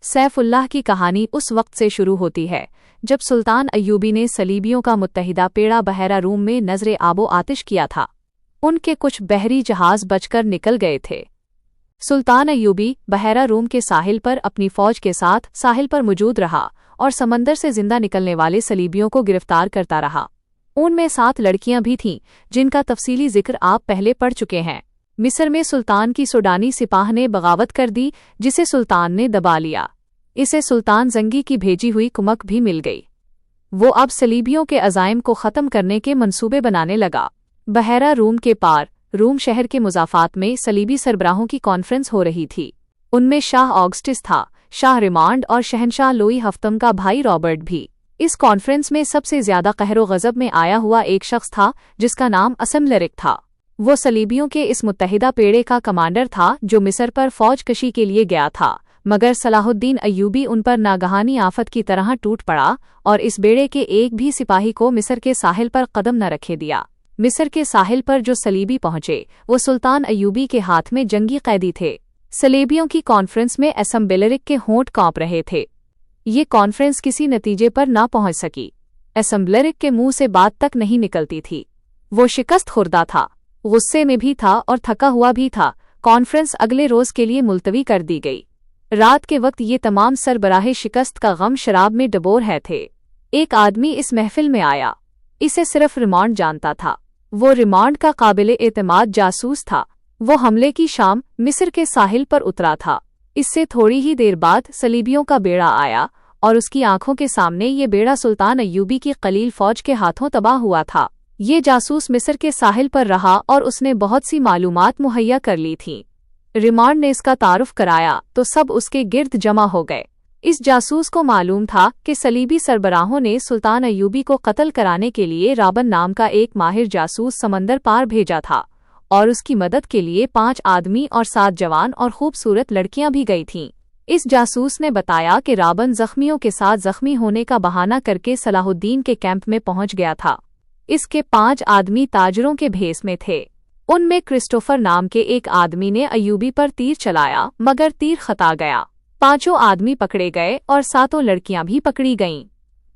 सैफुल्लाह की कहानी उस वक्त से शुरू होती है जब सुल्तान अय्यूबी ने सलीबियों का मुत्तहिदा पेड़ा बहरा रूम में नजरे आबो आतिश किया था। उनके कुछ बहरी जहाज बचकर निकल गए थे। सुल्तान अय्यूबी बहरा रूम के साहिल पर अपनी फौज के साथ साहिल पर मौजूद रहा और समंदर से जिंदा निकलने वाले सलीबियों को गिरफ्तार करता रहा। उनमें 7 लड़कियां भी थीं जिनका तफसीली जिक्र आप पहले पढ़ चुके हैं। मिस्र में सुल्तान की सूडानी सिपाह ने बगावत कर दी जिसे सुल्तान ने दबा लिया। इसे सुल्तान जंगी की भेजी हुई कुमक भी मिल गई। वो अब सलीबियों के अज़ाइम को ख़त्म करने के मंसूबे बनाने लगा। बहरा रूम के पार रूम शहर के मुज़ाफ़ात में सलीबी सरबराहों की कॉन्फ्रेंस हो रही थी। उनमें शाह ऑगस्टिस था, शाह रिमांड और शहनशाह लुई हफ्तम का भाई रॉबर्ट भी। इस कॉन्फ्रेंस में सबसे ज्यादा कहरो गज़ब में आया हुआ एक शख्स था जिसका नाम असमलरिक था। वो सलीबियों के इस मुत्तहिदा पेड़े का कमांडर था जो मिस्र पर फौज कशी के लिए गया था, मगर सलाहुद्दीन अय्यूबी उन पर नागहानी आफत की तरह टूट पड़ा और इस बेड़े के एक भी सिपाही को मिस्र के साहिल पर कदम न रखे दिया। मिस्र के साहिल पर जो सलीबी पहुंचे वो सुल्तान अय्यूबी के हाथ में जंगी कैदी थे। सलीबियों की कॉन्फ्रेंस में असमलरिक के होंठ कांप रहे थे। ये कॉन्फ्रेंस किसी नतीजे पर ना पहुंच सकी। असमलरिक के मुंह से बात तक नहीं निकलती थी। वो शिकस्त खुर्दा था, गुस्से में भी था और थका हुआ भी था। कॉन्फ्रेंस अगले रोज के लिए मुलतवी कर दी गई। रात के वक्त ये तमाम सरबराहे शिकस्त का गम शराब में डबोर है थे। एक आदमी इस महफिल में आया। इसे सिर्फ रिमांड जानता था। वो रिमांड का काबिले एतमाद जासूस था। वो हमले की शाम मिस्र के साहिल पर उतरा था। इससे थोड़ी ही देर बाद सलीबियों का बेड़ा आया और उसकी आंखों के सामने ये बेड़ा सुल्तान अय्यूबी की कलील फौज के हाथों तबाह हुआ था। ये जासूस मिस्र के साहिल पर रहा और उसने बहुत सी मालूमात मुहैया कर ली थीं। रिमांड ने इसका तारुफ कराया तो सब उसके गिर्द जमा हो गए। इस जासूस को मालूम था कि सलीबी सरबराहों ने सुल्तान अय्यूबी को कत्ल कराने के लिए राबन नाम का एक माहिर जासूस समंदर पार भेजा था और उसकी मदद के लिए 5 आदमी और 7 जवान और खूबसूरत लड़कियां भी गई थीं। इस जासूस ने बताया कि राबन जख्मियों के साथ जख्मी होने का बहाना करके सलाहुद्दीन के कैंप में पहुंच गया था। इसके 5 आदमी ताजरों के भेस में थे। उनमें क्रिस्टोफर नाम के एक आदमी ने अय्यूबी पर तीर चलाया मगर तीर खता गया। 5 आदमी पकड़े गए और 7 लड़कियां भी पकड़ी गईं।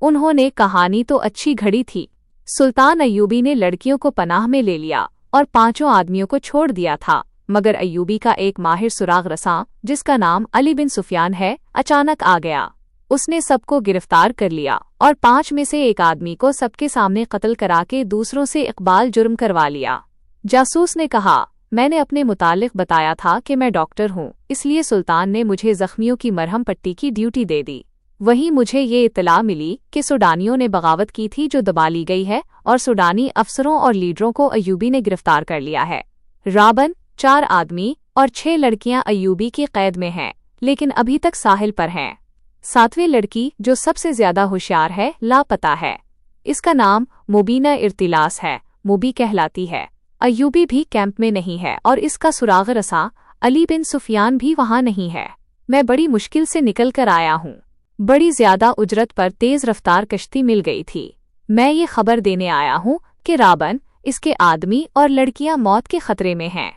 उन्होंने कहानी तो अच्छी घड़ी थी। सुल्तान अय्यूबी ने लड़कियों को पनाह में ले लिया और 5 आदमियों को छोड़ दिया था, मगर अय्यूबी का एक माहिर सुराग रसां जिसका नाम अली बिन सुफियान है अचानक आ गया। उसने सबको गिरफ्तार कर लिया और 5 में से एक आदमी को सबके सामने कत्ल करा के दूसरों से इकबाल जुर्म करवा लिया। जासूस ने कहा, मैंने अपने मुतालिक बताया था कि मैं डॉक्टर हूँ, इसलिए सुल्तान ने मुझे जख्मियों की मरहम पट्टी की ड्यूटी दे दी। वहीं मुझे ये इत्तला मिली कि सूडानियों ने बगावत की थी जो दबा ली गई है और सूडानी अफसरों और लीडरों को अय्यूबी ने गिरफ्तार कर लिया है। राबन, 4 आदमी और 6 लड़कियां अय्यूबी की कैद में हैं, लेकिन अभी तक साहिल पर हैं। 7वीं लड़की जो सबसे ज्यादा होशियार है लापता है। इसका नाम मुबीना इर्तिलास है, मुबी कहलाती है। अय्यूबी भी कैंप में नहीं है और इसका सुराग रसा अली बिन सुफियान भी वहां नहीं है। मैं बड़ी मुश्किल से निकल कर आया हूँ। बड़ी ज्यादा उजरत पर तेज रफ्तार कश्ती मिल गई थी। मैं ये खबर देने आया हूँ कि राबन, इसके आदमी और लड़कियां मौत के खतरे में हैं।